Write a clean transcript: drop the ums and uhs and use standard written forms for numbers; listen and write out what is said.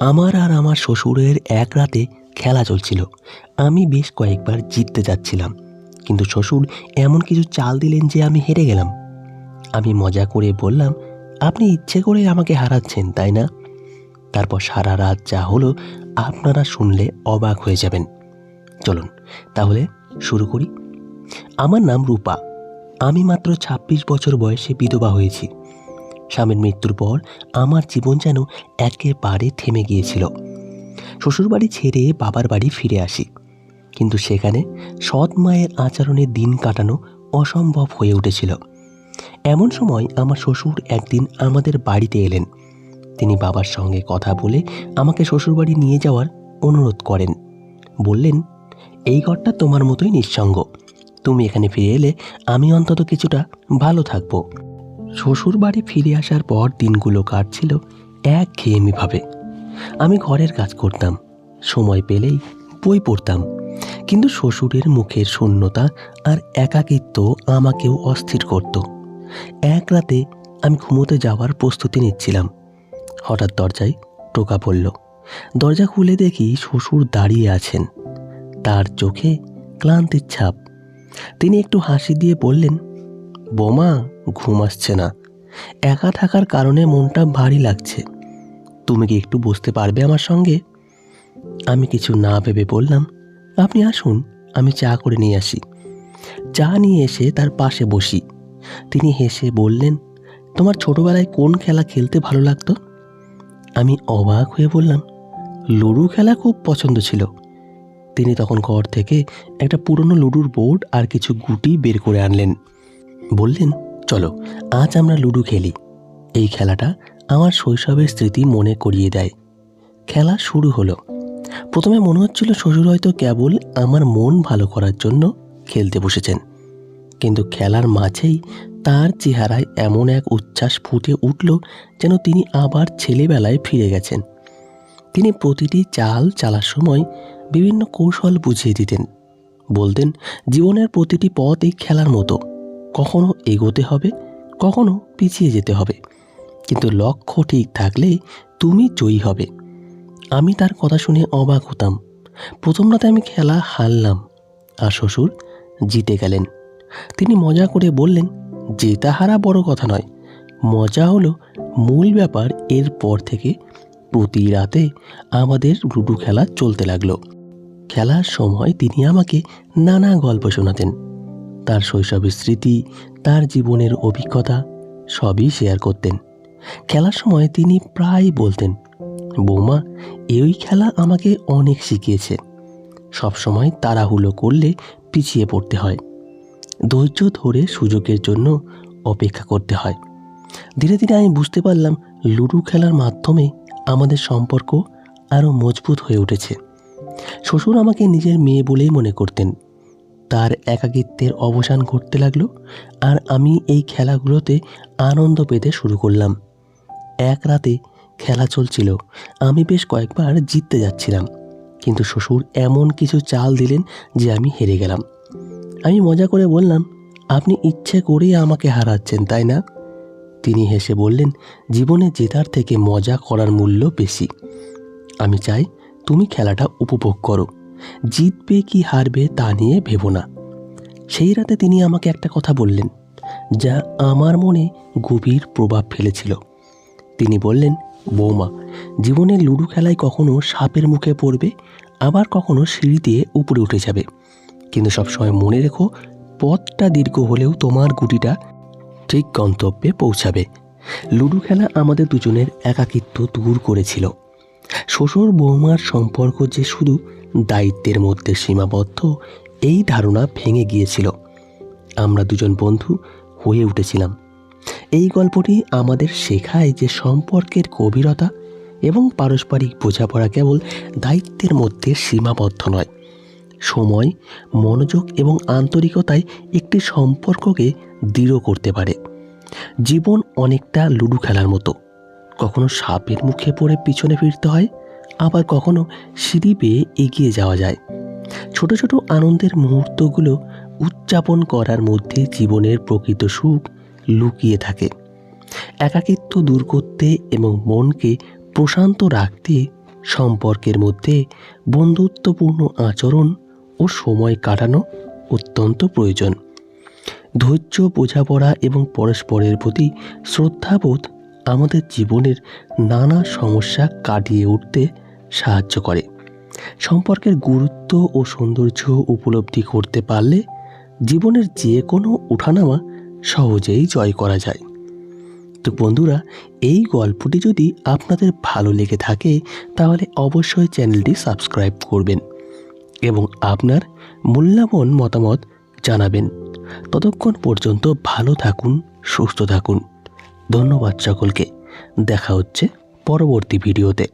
আমার আর আমার শ্বশুরের এক রাতে খেলা চলছিল। আমি বেশ কয়েকবার জিততে যাচ্ছিলাম, কিন্তু শ্বশুর এমন কিছু চাল দিলেন যে আমি হেরে গেলাম। আমি মজা করে বললাম, আপনি ইচ্ছে করে আমাকে হারাচ্ছেন, তাই না? তারপর সারা রাত যা হলো আপনারা শুনলে অবাক হয়ে যাবেন। চলুন তাহলে শুরু করি। আমার নাম রূপা। আমি মাত্র ২৬ বছর বয়সে বিধবা হয়েছি। স্বামীর মৃত্যুর পর আমার জীবন যেন একেবারে থেমে গিয়েছিল। শ্বশুরবাড়ি ছেড়ে বাবার বাড়ি ফিরে আসি, কিন্তু সেখানে সৎ মায়ের আচরণে দিন কাটানো অসম্ভব হয়ে উঠেছিল। এমন সময় আমার শ্বশুর একদিন আমাদের বাড়িতে এলেন। তিনি বাবার সঙ্গে কথা বলে আমাকে শ্বশুরবাড়ি নিয়ে যাওয়ার অনুরোধ করেন। বললেন, এই ঘরটা তোমার মতোই নিঃসঙ্গ, তুমি এখানে ফিরে এলে আমি অন্তত কিছুটা ভালো থাকবো। শ্বশুর বাড়ি ফিরে আসার পর দিনগুলো কাটছিল একঘেয়েমিভাবে। আমি ঘরের কাজ করতাম, সময় পেলেই বই পড়তাম, কিন্তু শ্বশুরের মুখের শূন্যতা আর একাকিত্ব আমাকেও অস্থির করত। এক রাতে আমি ঘুমোতে যাওয়ার প্রস্তুতি নিচ্ছিলাম, হঠাৎ দরজায় টোকা পড়ল। দরজা খুলে দেখি শ্বশুর দাঁড়িয়ে আছেন, তার চোখে ক্লান্তির ছাপ। তিনি একটু হাসি দিয়ে বললেন, বোমা, ঘুম আসছে না, একা থাকার কারণে মনটা ভারী লাগছে, তুমি কি একটু বসতে পারবে আমার সঙ্গে? আমি কিছু না ভেবে বললাম, আপনি আসুন, আমি চা করে নিয়ে আসি। চা নিয়ে এসে তার পাশে বসি। তিনি হেসে বললেন, তোমার ছোটবেলায় কোন খেলা খেলতে ভালো লাগতো? আমি অবাক হয়ে বললাম, লুডো খেলা খুব পছন্দ ছিল। তিনি তখন ঘর থেকে একটা পুরনো লুডোর বোর্ড আর কিছু গুটি বের করে আনলেন। বললেন, চলো আজ আমরা লুডো খেলি। এই খেলাটা আমার শৈশবের স্মৃতি মনে করিয়ে দেয়। খেলা শুরু হলো। প্রথমে মনে হচ্ছিল শ্বশুর হয়তো কেবল আমার মন ভালো করার জন্য খেলতে বসেছেন, কিন্তু খেলার মাঝেই তার চেহারায় এমন এক উচ্ছ্বাস ফুটে উঠল যেন তিনি আবার ছেলেবেলায় ফিরে গেছেন। তিনি প্রতিটি চাল চালার সময় বিভিন্ন কৌশল বুঝিয়ে দিতেন। বলতেন, জীবনের প্রতিটি পথ এই খেলার মতো, কখনো এগোতে হবে, কখনো পিছিয়ে যেতে হবে, কিন্তু লক্ষ্য ঠিক থাকলে তুমি জয়ী হবে। আমি তার কথা শুনে অবাক হতাম। প্রথম রাতে আমি খেলা হারলাম আর শ্বশুর জিতে গেলেন। তিনি মজা করে বললেন, জেতা হারা বড় কথা নয়, মজা হলো মূল ব্যাপার। এরপর থেকে প্রতি রাতে আমাদের লুডো খেলা চলতে লাগলো। খেলার সময় তিনি আমাকে নানা গল্প শোনাতেন, তার শৈশবের স্মৃতি, তার জীবনের অভিজ্ঞতা সবই শেয়ার করতেন। খেলার সময় তিনি প্রায় বলতেন, বৌমা, এই খেলা আমাকে অনেক শিখিয়েছে। সবসময় তাড়াহুড়ো করলে পিছিয়ে পড়তে হয়, ধৈর্য ধরে সুযোগের জন্য অপেক্ষা করতে হয়। ধীরে ধীরে আমি বুঝতে পারলাম, লুডো খেলার মাধ্যমে আমাদের সম্পর্ক আরও মজবুত হয়ে উঠেছে। শ্বশুর আমাকে নিজের মেয়ে বলেই মনে করতেন। তার একাকিত্বের অবসান ঘটতে লাগলো আর আমি এই খেলাগুলোতে আনন্দ পেতে শুরু করলাম। এক রাতে খেলা চলছিল, আমি বেশ কয়েকবার জিততে যাচ্ছিলাম, কিন্তু শ্বশুর এমন কিছু চাল দিলেন যে আমি হেরে গেলাম। আমি মজা করে বললাম, আপনি ইচ্ছে করেই আমাকে হারাচ্ছেন, তাই না? তিনি হেসে বললেন, জীবনে জেতার থেকে মজা করার মূল্য বেশি। আমি চাই তুমি খেলাটা উপভোগ করো, জিতবে কি হারবে তা নিয়ে ভেবো না। সেই রাতে তিনি আমাকে একটা কথা বললেন যা আমার মনে গভীর প্রভাব ফেলেছিল। তিনি বললেন, বৌমা, জীবনের লুডো খেলায় কখনো সাপের মুখে পড়বে, আবার কখনো সিঁড়ি দিয়ে উপরে উঠে যাবে, কিন্তু সবসময় মনে রেখো, পথটা দীর্ঘ হলেও তোমার গুটিটা ঠিক গন্তব্যে পৌঁছাবে। লুডো খেলা আমাদের দুজনের একাকিত্ব দূর করেছিল। শ্বশুর বৌমার সম্পর্ক যে শুধু দায়িত্বের মধ্যে সীমাবদ্ধ, এই ধারণা ভেঙে গিয়েছিল। আমরা দুজন বন্ধু হয়ে উঠেছিলাম। এই গল্পটি আমাদের শেখায় যে সম্পর্কের গভীরতা এবং পারস্পরিক বোঝাপড়া কেবল দায়িত্বের মধ্যে সীমাবদ্ধ নয়। সময়, মনোযোগ এবং আন্তরিকতায় একটি সম্পর্ককে দৃঢ় করতে পারে। জীবন অনেকটা লুডো খেলার মতো, কখনো সাপের মুখে পড়ে পিছনে ফিরতে হয়, আবার কখনো সিঁড়ি বেয়ে এগিয়ে যাওয়া যায়। ছোট ছোট আনন্দের মুহূর্তগুলো উদযাপন করার মধ্যে জীবনের প্রকৃত সুখ লুকিয়ে থাকে। একাকিত্ব দূর করতে এবং মনকে প্রশান্ত রাখতে সম্পর্কের মধ্যে বন্ধুত্বপূর্ণ আচরণ ও সময় কাটানো অত্যন্ত প্রয়োজন। ধৈর্য, বোঝাপড়া এবং পরস্পরের প্রতি শ্রদ্ধাবোধ আমাদের জীবনের নানা সমস্যা কাটিয়ে উঠতে সাহায্য করে। সম্পর্কের গুরুত্ব ও সৌন্দর্য উপলব্ধি করতে পারলে জীবনের যে কোনো ওঠানামা সহজেই জয় করা যায়। তো বন্ধুরা, এই গল্পটি যদি আপনাদের ভালো লেগে থাকে তাহলে অবশ্যই চ্যানেলটি সাবস্ক্রাইব করবেন এবং আপনার মূল্যবান মতামত জানাবেন। ততক্ষণ পর্যন্ত ভালো থাকুন, সুস্থ থাকুন। ধন্যবাদ সকলকে। দেখা হচ্ছে পরবর্তী ভিডিওতে।